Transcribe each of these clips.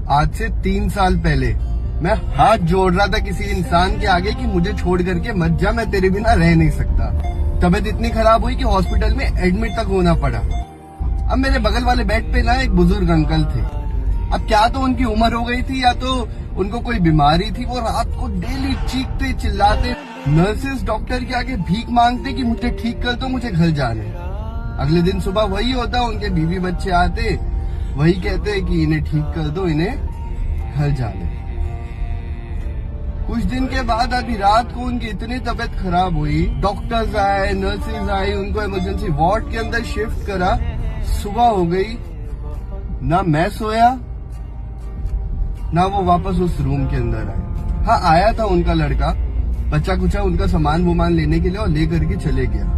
आज से 3 साल पहले मैं हाथ जोड़ रहा था किसी इंसान के आगे कि मुझे छोड़ करके मत जा, मैं तेरे बिना रह नहीं सकता। तबीयत इतनी खराब हुई कि हॉस्पिटल में एडमिट तक होना पड़ा। अब मेरे बगल वाले बेड पे ना एक बुजुर्ग अंकल थे। अब क्या तो उनकी उम्र हो गई थी या तो उनको कोई बीमारी थी। वो रात को डेली चीखते चिल्लाते, नर्सेस डॉक्टर के आगे भीख मांगते कि मुझे ठीक कर दो, मुझे घर जाना है। अगले दिन सुबह वही होता, उनके बीवी बच्चे आते, वही कहते कि इन्हें ठीक कर दो, इन्हें घर जाना है। कुछ दिन के बाद आधी रात को उनकी इतनी तबीयत खराब हुई, डॉक्टर्स आए, नर्सेज आई, उनको इमरजेंसी वार्ड के अंदर शिफ्ट करा। सुबह हो गई, ना मैं सोया ना वो वापस उस रूम के अंदर आए। हाँ, आया था उनका लड़का, बच्चा कुचा उनका सामान वुमान लेने के लिए और लेकर के चले गया।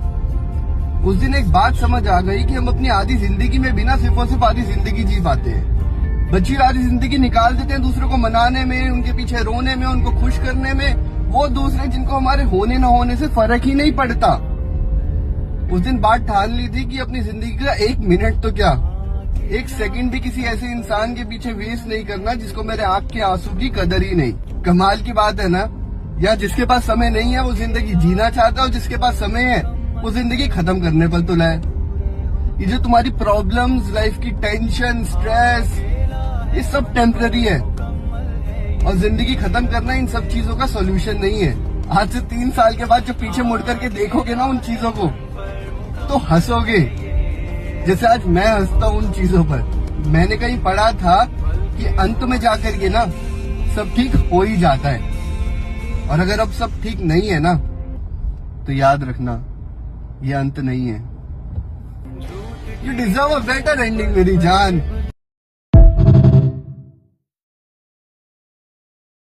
उस दिन एक बात समझ आ गई कि हम अपनी आधी जिंदगी में बिना सिर्फ और सिर्फ आधी जिंदगी जी पाते हैं। बची आधी जिंदगी निकाल देते हैं दूसरों को मनाने में, उनके पीछे रोने में, उनको खुश करने में। वो दूसरे जिनको हमारे होने न होने से फर्क ही नहीं पड़ता। उस दिन बात ठान ली थी कि अपनी जिंदगी का 1 मिनट तो क्या 1 सेकंड भी किसी ऐसे इंसान के पीछे वेस्ट नहीं करना जिसको मेरे आंख के आंसू की कदर ही नहीं। कमाल की बात है ना, या जिसके पास समय नहीं है वो जिंदगी जीना चाहता है, और जिसके पास समय है वो जिंदगी खत्म करने पर तुला है। ये जो तुम्हारी प्रॉब्लम्स, लाइफ की टेंशन, स्ट्रेस, ये सब टेम्पररी है, और जिंदगी खत्म करना इन सब चीजों का सॉल्यूशन नहीं है। आज से 3 साल के बाद जब पीछे मुड़ करके देखोगे ना उन चीजों को, तो हंसोगे जैसे आज मैं हंसता हूं उन चीजों पर। मैंने कहीं पढ़ा था कि अंत में जाकर के ना सब ठीक हो ही जाता है, और अगर अब सब ठीक नहीं है ना तो याद रखना ये अंत नहीं है। You deserve a better ending मेरी जान।